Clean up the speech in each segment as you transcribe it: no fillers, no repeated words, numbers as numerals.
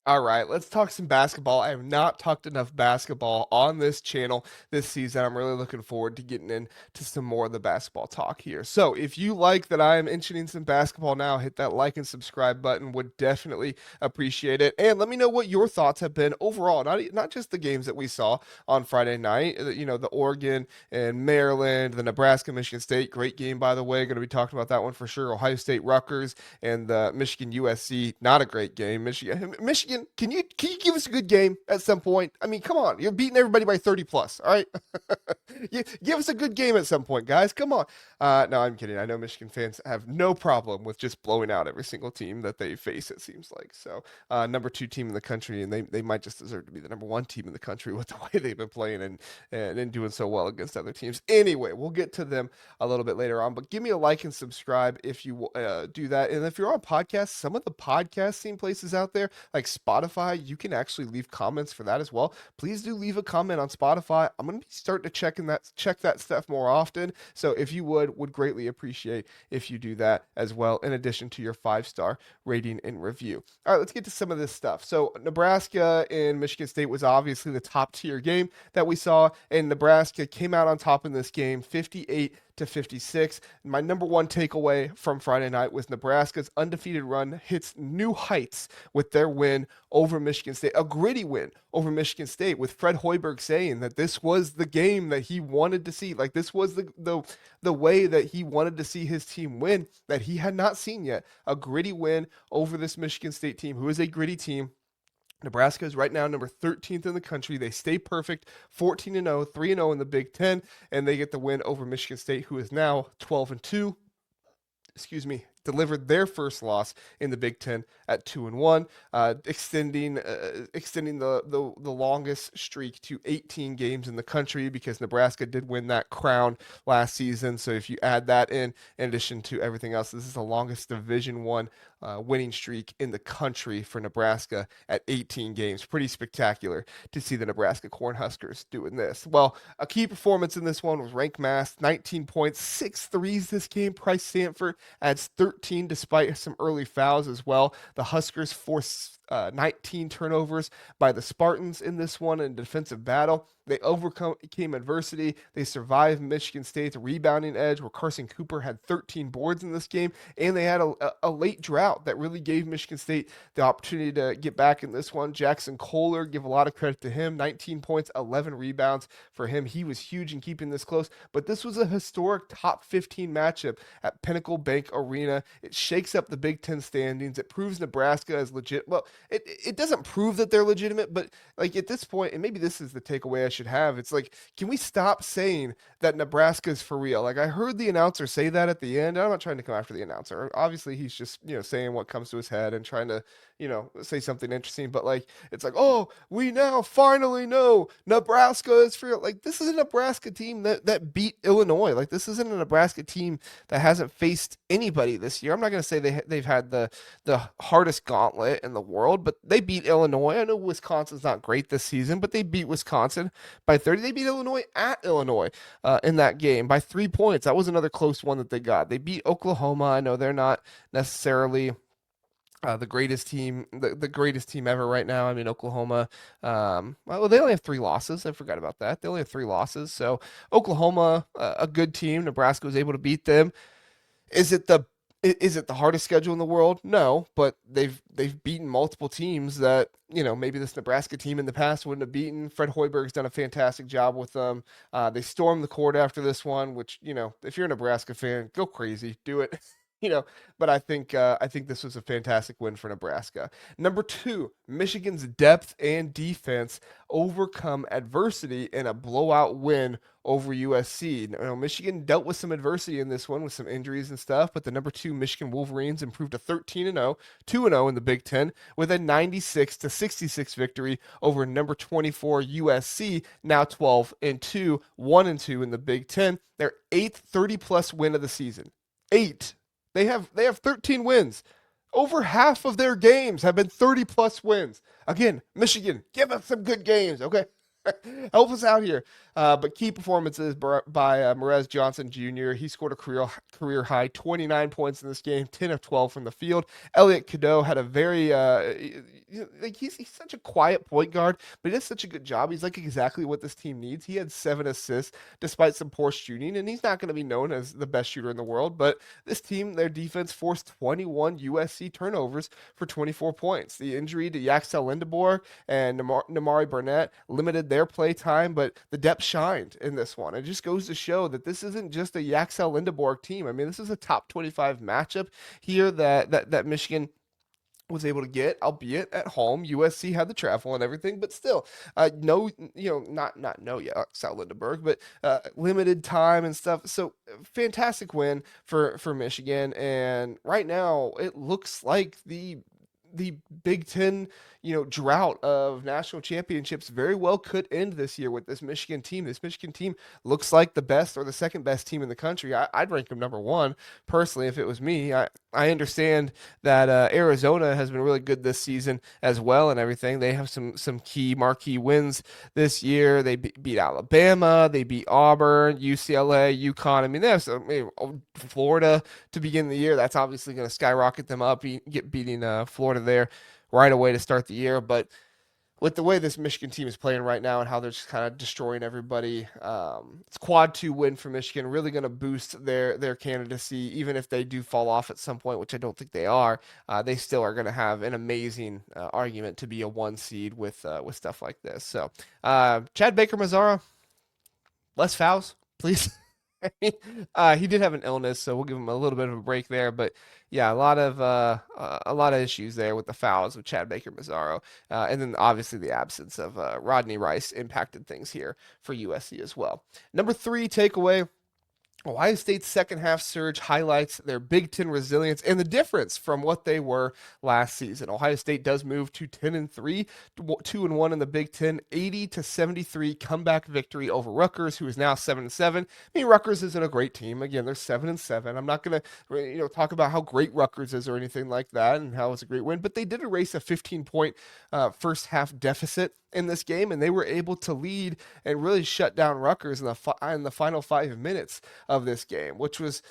All right, let's talk some basketball. I have not talked enough basketball on this channel this season. I'm really looking forward to getting into some more of the basketball talk here. So, if you like that I am mentioning some basketball now, hit that like and subscribe button. Would definitely appreciate it. And let me know what your thoughts have been overall, not just the games that we saw on Friday night. The Oregon and Maryland, the Nebraska Michigan State, great game by the way. Going to be talking about that one for sure. Ohio State Rutgers and the Michigan USC, not a great game. Michigan, can you give us a good game at some point? I mean, come on, you're beating everybody by 30 plus. All right, give us a good game at some point, guys. Come on. No, I'm kidding. I know Michigan fans have no problem with just blowing out every single team that they face. It seems like so. Number two team in the country, and they might just deserve to be the number one team in the country with the way they've been playing and doing so well against other teams. Anyway, we'll get to them a little bit later on. But give me a like and subscribe if you do that. And if you're on podcasts, some of the podcasting places out there, like Spotify, you can actually leave comments for that as well. Please do leave a comment on Spotify. I'm going to be starting to check that stuff more often. So if you would greatly appreciate if you do that as well, in addition to your 5-star rating and review. All right, let's get to some of this stuff. So Nebraska and Michigan State was obviously the top tier game that we saw, and Nebraska came out on top in this game, 58-56. My number one takeaway from Friday night was Nebraska's undefeated run hits new heights with their win over Michigan State, a gritty win over Michigan State, with Fred Hoiberg saying that this was the game that he wanted to see. Like, this was the way that he wanted to see his team win that he had not seen yet. A gritty win over this Michigan State team, who is a gritty team. Nebraska is right now number 13th in the country. They stay perfect, 14-0, 3-0 in the Big Ten, and they get the win over Michigan State, who is now 12-2. Excuse me, delivered their first loss in the Big Ten at 2-1, extending the longest streak to 18 games in the country, because Nebraska did win that crown last season. So if you add that in addition to everything else, this is the longest Division One winning streak in the country for Nebraska at 18 games. Pretty spectacular to see the Nebraska Cornhuskers doing this. Well, a key performance in this one was Rank Mass, 19 points, 6 threes this game. Price Sanford adds 13 despite some early fouls as well. The Huskers forced 19 turnovers by the Spartans in this one in defensive battle. They overcame adversity. They survived Michigan State's rebounding edge, where Carson Cooper had 13 boards in this game, and they had a late drought that really gave Michigan State the opportunity to get back in this one. Jackson Kohler, give a lot of credit to him, 19 points, 11 rebounds for him. He was huge in keeping this close, but this was a historic top 15 matchup at Pinnacle Bank Arena. It shakes up the Big Ten standings. It proves Nebraska is legit. Well, it doesn't prove that they're legitimate, but like at this point, and maybe this is the takeaway I should have, it's like, can we stop saying that Nebraska is for real? Like, I heard the announcer say that at the end. I'm not trying to come after the announcer. Obviously, he's just, saying what comes to his head and trying to, say something interesting. But like, it's like, oh, we now finally know Nebraska is for real. Like, this is a Nebraska team that beat Illinois. Like, this isn't a Nebraska team that hasn't faced anybody this year. I'm not going to say they've had the hardest gauntlet in the world, but they beat Illinois. I know Wisconsin's not great this season, but they beat Wisconsin by 30. They beat Illinois at Illinois in that game by 3 points. That was another close one that they got. They beat Oklahoma. I know they're not necessarily the greatest team, the greatest team ever right now. I mean, Oklahoma, well, they only have 3 losses. I forgot about that. They only have 3 losses. So Oklahoma, a good team. Nebraska was able to beat them. Is it the hardest schedule in the world? No, but they've beaten multiple teams that, maybe this Nebraska team in the past wouldn't have beaten. Fred Hoiberg's done a fantastic job with them. They stormed the court after this one, which, if you're a Nebraska fan, go crazy, do it. But I think this was a fantastic win for Nebraska. Number two, Michigan's depth and defense overcome adversity in a blowout win over USC. Michigan dealt with some adversity in this one with some injuries and stuff, but the number two Michigan Wolverines improved to 13-0, 2-0 in the Big Ten with a 96-66 victory over number 24 USC, now 12-2, 1-2 in the Big Ten. Their eighth 30-plus win of the season. Eight. They have 13 wins. Over half of their games have been 30 plus wins. Again, Michigan, give us some good games, okay? Help us out here. But key performances by Merez Johnson Jr. He scored a career high 29 points in this game, 10 of 12 from the field. Elliot Cadeau had a very like he's such a quiet point guard, but he does such a good job. He's like exactly what this team needs. He had 7 assists despite some poor shooting, and he's not going to be known as the best shooter in the world. But this team, their defense forced 21 USC turnovers for 24 points. The injury to Yaxel Lindebor and Namari Burnett limited their play time, but the depth shined in this one. It just goes to show that this isn't just a Yaxel Lindebor team. I mean, this is a top 25 matchup here that Michigan was able to get, albeit at home. USC had the travel and everything, but still, no, not no yet, South Lindenberg, but limited time and stuff. So fantastic win for Michigan, and right now it looks like the Big Ten, drought of national championships very well could end this year with this Michigan team. This Michigan team looks like the best or the second best team in the country. I'd rank them number one personally if it was me. I understand that Arizona has been really good this season as well and everything. They have some key marquee wins this year. They beat Alabama, they beat Auburn, UCLA, UConn. I mean, they have Florida to begin the year. That's obviously going to skyrocket them up, beating Florida there right away to start the year. But with the way this Michigan team is playing right now and how they're just kind of destroying everybody, it's quad 2 win for Michigan, really going to boost their candidacy. Even if they do fall off at some point, which I don't think they are, they still are going to have an amazing argument to be a 1 seed with stuff like this. So Chad Baker-Mazara, less fouls, please. He did have an illness, so we'll give him a little bit of a break there. But yeah, a lot of issues there with the fouls with Chad Baker-Mazara, and then obviously the absence of Rodney Rice impacted things here for USC as well. Number 3 takeaway. Ohio State's second half surge highlights their Big Ten resilience and the difference from what they were last season. Ohio State does move to 10-3, 2-1 in the Big Ten, 80-73 comeback victory over Rutgers, who is now 7-7. I mean, Rutgers isn't a great team. Again, they're 7-7. I'm not gonna talk about how great Rutgers is or anything like that and how it's a great win, but they did erase a 15-point first half deficit in this game, and they were able to lead and really shut down Rutgers in the final 5 minutes of this game, which was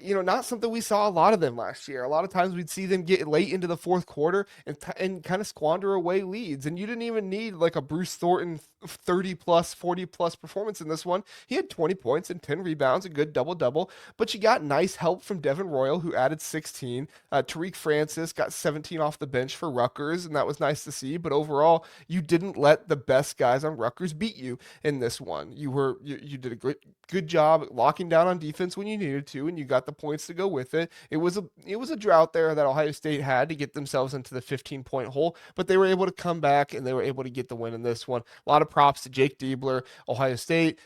not something we saw a lot of them last year. A lot of times we'd see them get late into the fourth quarter and kind of squander away leads. And you didn't even need like a Bruce Thornton 30 plus, 40 plus performance in this one. He had 20 points and 10 rebounds, a good double, but you got nice help from Devin Royal, who added 16. Tariq Francis got 17 off the bench for Rutgers, and that was nice to see. But overall, you didn't let the best guys on Rutgers beat you in this one. You did a good job locking down on defense when you needed to, and you got the points to go with it. It was a drought there that Ohio State had to get themselves into the 15-point hole, but they were able to come back and they were able to get the win in this one. A lot of props to Jake Diebler, Ohio State.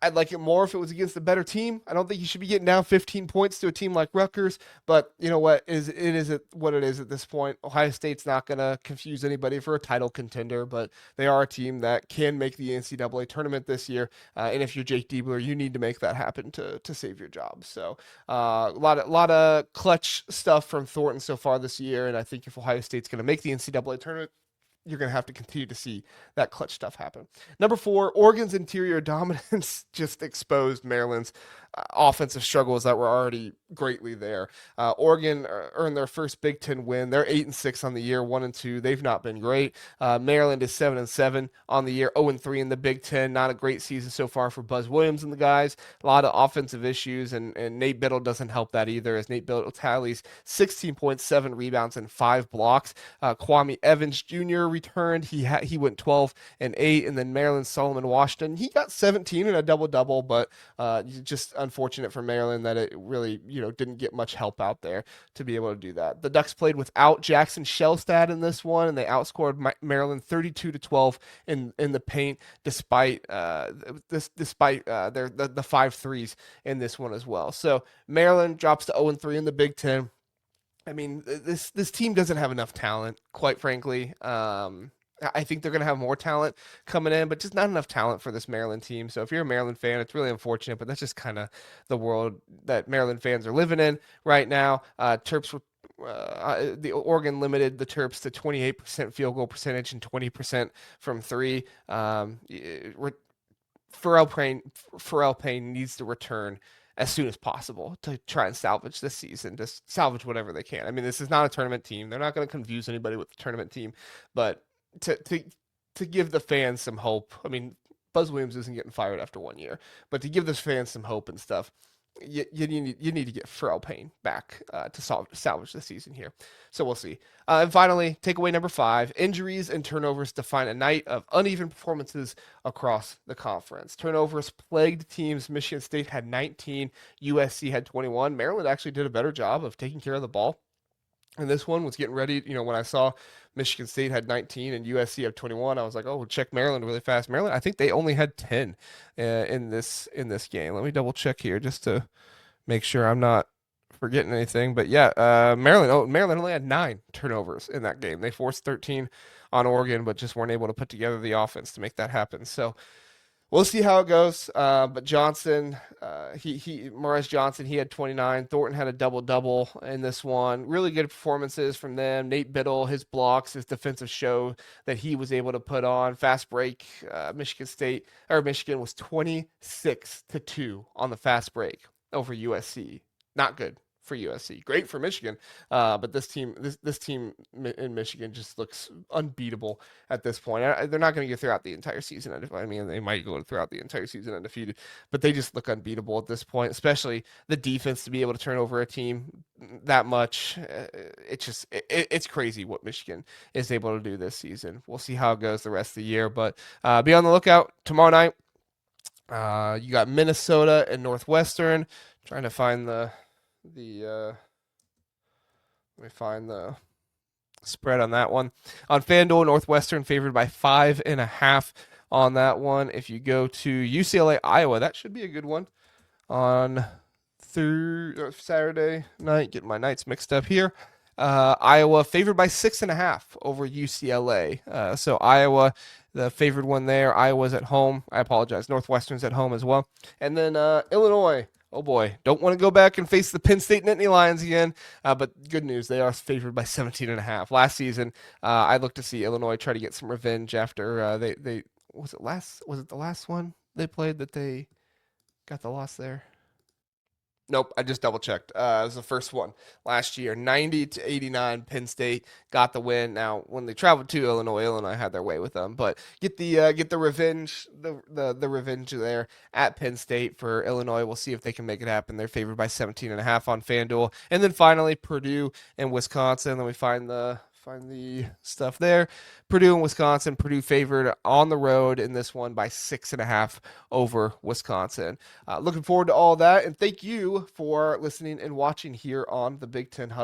I'd like it more if it was against a better team. I don't think you should be getting down 15 points to a team like Rutgers, but you know what? It is what it is at this point. Ohio State's not going to confuse anybody for a title contender, but they are a team that can make the NCAA tournament this year. And if you're Jake Diebler, you need to make that happen to save your job. So a lot of clutch stuff from Thornton so far this year, and I think if Ohio State's going to make the NCAA tournament, you're going to have to continue to see that clutch stuff happen. Number 4, Oregon's interior dominance just exposed Maryland's offensive struggles that were already greatly there. Oregon earned their first Big Ten win. They're 8-6 on the year, 1-2. They've not been great. Maryland is 7-7 on the year, 0-3 in the Big Ten. Not a great season so far for Buzz Williams and the guys. A lot of offensive issues, and Nate Biddle doesn't help that either, as Nate Biddle tallies 16.7 rebounds and 5 blocks. Kwame Evans Jr. returned. He went 12-8, and then Maryland Solomon Washington, he got 17 and a double, but just unfortunate for Maryland that it really, didn't get much help out there to be able to do that. The Ducks played without Jackson Shellstad in this one, and they outscored Maryland 32-12 in the paint, despite their 5 threes in this one as well. So Maryland drops to 0-3 in the Big Ten. I mean, this team doesn't have enough talent, quite frankly. I think they're going to have more talent coming in, but just not enough talent for this Maryland team. So if you're a Maryland fan, it's really unfortunate, but that's just kind of the world that Maryland fans are living in right now. Terps the Oregon limited the Terps to 28% field goal percentage and 20% from three. Pharrell Payne needs to return as soon as possible to try and salvage this season, just salvage whatever they can. I mean, this is not a tournament team. They're not going to confuse anybody with the tournament team, but to give the fans some hope. I mean, Buzz Williams isn't getting fired after 1 year, but to give the fans some hope and stuff, you need to get Pharrell Payne back to salvage the season here. So we'll see. And finally, takeaway number 5, injuries and turnovers define a night of uneven performances across the conference. Turnovers plagued teams. Michigan State had 19, USC had 21. Maryland actually did a better job of taking care of the ball. And this one was getting ready. When I saw Michigan State had 19 and USC had 21, I was like, oh, we'll check Maryland really fast. Maryland, I think they only had 10 in this game. Let me double check here just to make sure I'm not forgetting anything. But yeah, Maryland only had 9 turnovers in that game. They forced 13 on Oregon, but just weren't able to put together the offense to make that happen. So we'll see how it goes. But Johnson, Morris Johnson, he had 29. Thornton had a double-double in this one. Really good performances from them. Nate Biddle, his blocks, his defensive show that he was able to put on. Fast break, Michigan was 26-2 on the fast break over USC. Not good for USC. Great for Michigan, but this team in Michigan just looks unbeatable at this point. They're not going to get throughout the entire season. I mean, they might go throughout the entire season undefeated, but they just look unbeatable at this point, especially the defense to be able to turn over a team that much. It's crazy what Michigan is able to do this season. We'll see how it goes the rest of the year, but be on the lookout tomorrow night. You got Minnesota and Northwestern. Trying to find let me find the spread on that one. On FanDuel, Northwestern favored by 5.5 on that one. If you go to UCLA, Iowa, that should be a good one on Saturday night. Getting my nights mixed up here. Iowa favored by 6.5 over UCLA. So Iowa, the favored one there. Iowa's at home. I apologize. Northwestern's at home as well. And then Illinois. Oh boy, don't want to go back and face the Penn State Nittany Lions again. But good news, they are favored by 17.5. Last season, I looked to see Illinois try to get some revenge after they was it the last one they played that they got the loss there? Nope, I just double checked. It was the first one last year, 90-89. Penn State got the win. Now, when they traveled to Illinois had their way with them. But get the revenge, the revenge there at Penn State for Illinois. We'll see if they can make it happen. They're favored by 17.5 on FanDuel, and then finally Purdue and Wisconsin. Then we find the stuff there. Purdue and Wisconsin. Purdue favored on the road in this one by 6.5 over Wisconsin. Looking forward to all that, and thank you for listening and watching here on the Big Ten Huddle.